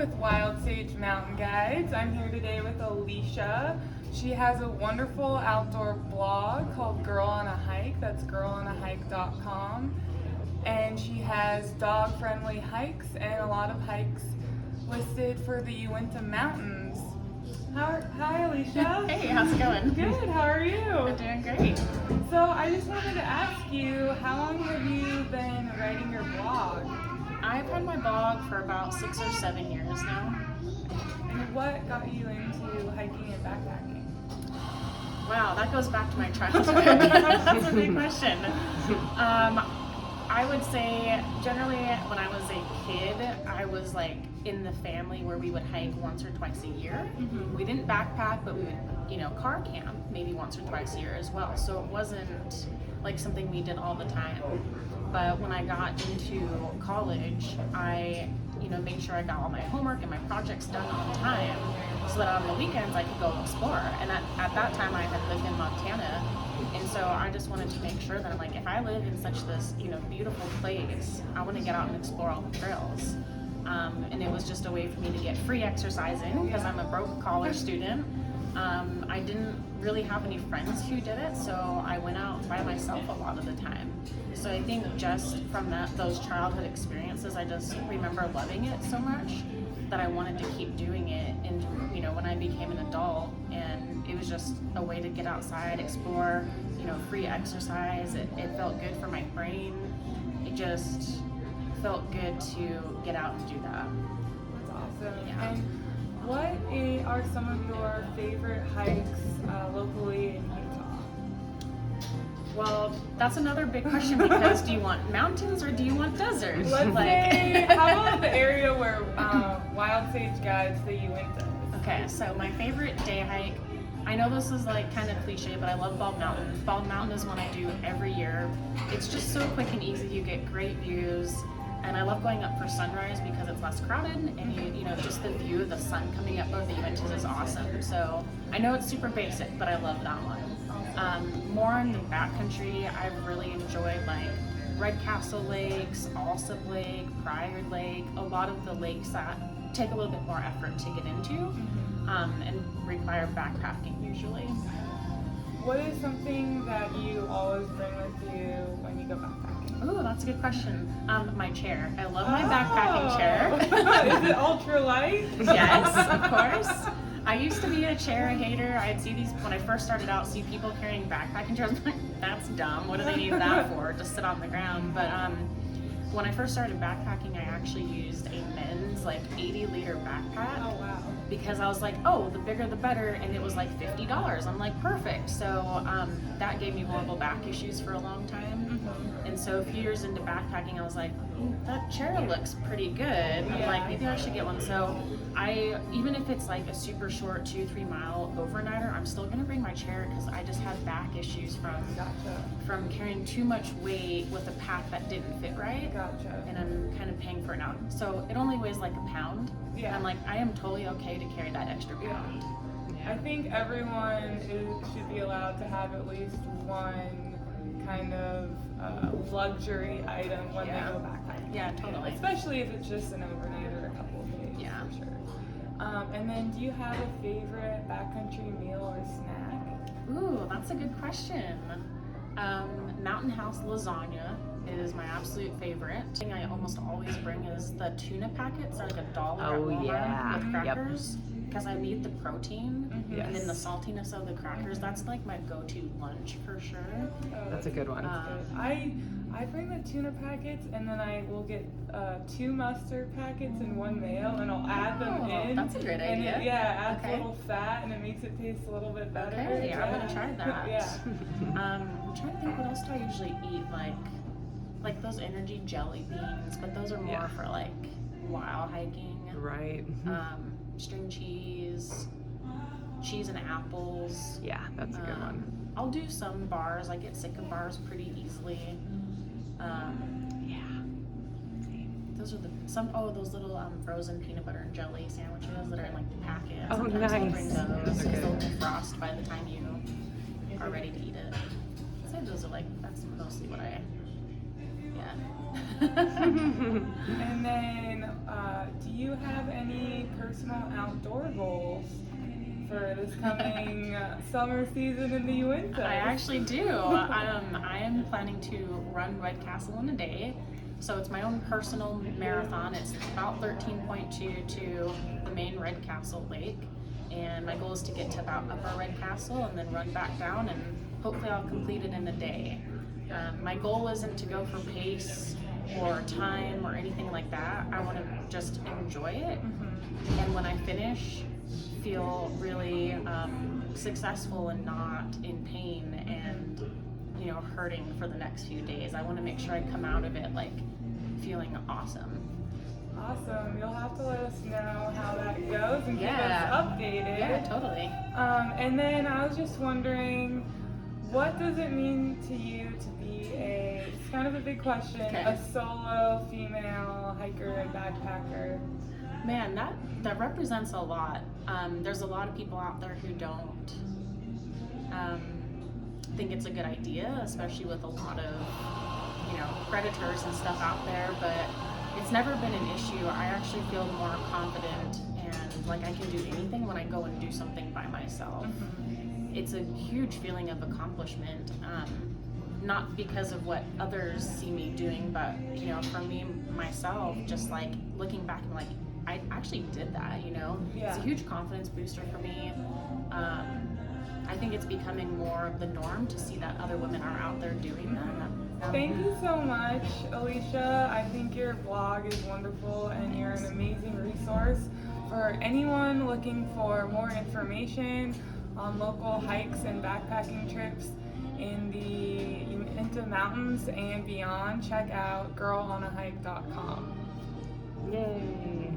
with Wild Sage Mountain Guides. I'm here today with Alicia. She has a wonderful outdoor blog called Girl on a Hike. That's girlonahike.com. And she has dog-friendly hikes and a lot of hikes listed for the Uinta Mountains. Hi, Alicia. Hey, how's it going? Good, how are you? I'm doing great. So I just wanted to ask you, how long have you been writing your blog? I've had my blog for about 6 or 7 years now. And what got you into hiking and backpacking? Wow, that goes back to my childhood. That's a big question. I would say generally when I was a kid, I was like in the family where we would hike once or twice a year. Mm-hmm. We didn't backpack, but we would, car camp maybe once or twice a year as well. So it wasn't like something we did all the time. But when I got into college, I, made sure I got all my homework and my projects done on time so that on the weekends I could go explore. And at that time I had lived in Montana. And so I just wanted to make sure that I'm like, if I live in such this, beautiful place, I want to get out and explore all the trails. And it was just a way for me to get free exercise in because I'm a broke college student. I didn't really have any friends who did it, so I went out by myself a lot of the time. So I think just from those childhood experiences, I just remember loving it so much that I wanted to keep doing it. And when I became an adult, and it was just a way to get outside, explore, free exercise. It felt good for my brain. It just felt good to get out and do that. That's awesome. Yeah. And what are some of your favorite hikes locally in Utah? Well, that's another big question because do you want mountains or do you want desert? Let's say, how about the area where Wild Sage guides the Uinta? Okay, so my favorite day hike, I know this is like kind of cliche, but I love Bald Mountain. Bald Mountain is one I do every year. It's just so quick and easy. You get great views. And I love going up for sunrise because it's less crowded and you just the view of the sun coming up over the Uintas is awesome. So I know it's super basic, but I love that one. More in the backcountry, I've really enjoyed like Red Castle Lakes, Alsip Lake, Pryor Lake, a lot of the lakes that take a little bit more effort to get into and require backpacking usually. What is something that you always bring with you when you go backpacking? Oh, that's a good question. My chair. I love my backpacking chair. Is it ultra light? Yes, of course. I used to be a chair hater. I'd see these, when I first started out, see people carrying backpacking chairs. I'm like, that's dumb. What do they need that for? Just sit on the ground. But when I first started backpacking, I actually used a men's 80-liter backpack. Oh, wow. Because I was like, oh, the bigger the better, and it was like $50. I'm like, perfect. So that gave me horrible back issues for a long time. Mm-hmm. And so a few years into backpacking, I was like, that chair looks pretty good. I'm like, maybe I should get one. So even if it's like a super short 2-3 mile overnighter, I'm still gonna bring my chair because I just had back issues from carrying too much weight with a pack that didn't fit right. Gotcha. And I'm kind of paying for it now. So it only weighs like a pound. Yeah. I'm like, I am totally okay to carry that extra pound. I think everyone should be allowed to have at least one kind of luxury item when they go backpacking. Yeah, totally. Especially if it's just an overnight or a couple of days. Yeah. For sure. And then, do you have a favorite backcountry meal or snack? Ooh, that's a good question. Mountain House lasagna is my absolute favorite. The thing I almost always bring is the tuna packets. They're like $1 at Walmart with crackers. Because I need the protein and then the saltiness of the crackers. That's like my go-to lunch for sure. That's a good one. I bring the tuna packets and then I will get 2 mustard packets and 1 mayo and I'll add them in. That's a great and idea. It adds a little fat and it makes it taste a little bit better. Okay, yeah. I'm gonna try that. Yeah. I'm trying to think what else do I usually eat, like those energy jelly beans, but those are more for like while hiking. Right. String cheese and apples. Yeah, that's a good one. I'll do some bars. I get sick of bars pretty easily. Those are those little frozen peanut butter and jelly sandwiches that are in like the packet. Oh, Sometimes I'll nice. bring those. Those are They'll good. defrost by the time you are ready to eat it. I'd say those are that's mostly what I. Yeah. And then, do you have any personal outdoor goals for this coming summer season in the Uinta? I actually do. I am planning to run Red Castle in a day. So it's my own personal marathon. It's about 13.2 to the main Red Castle lake. And my goal is to get to about Upper Red Castle and then run back down, and hopefully I'll complete it in a day. My goal isn't to go for pace or time or anything like that. I want to just enjoy it. And when I finish, feel really successful and not in pain and hurting for the next few days. I want to make sure I come out of it like feeling awesome. Awesome. You'll have to let us know how that goes and keep Yeah. us updated. Yeah, totally. And then I was just wondering, what does it mean to you to be it's kind of a big question, Okay. a solo female hiker and backpacker? Man, that represents a lot. There's a lot of people out there who don't think it's a good idea, especially with a lot of predators and stuff out there, but it's never been an issue. I actually feel more confident and like I can do anything when I go and do something by myself. It's a huge feeling of accomplishment, not because of what others see me doing, but for me myself, just like looking back and like I actually did that. It's a huge confidence booster for me. I think it's becoming more of the norm to see that other women are out there doing that. Thank you so much, Alicia. I think your blog is wonderful and you're an amazing resource for anyone looking for more information on local hikes and backpacking trips in the Uinta Mountains and beyond. Check out girlonahike.com. Yay.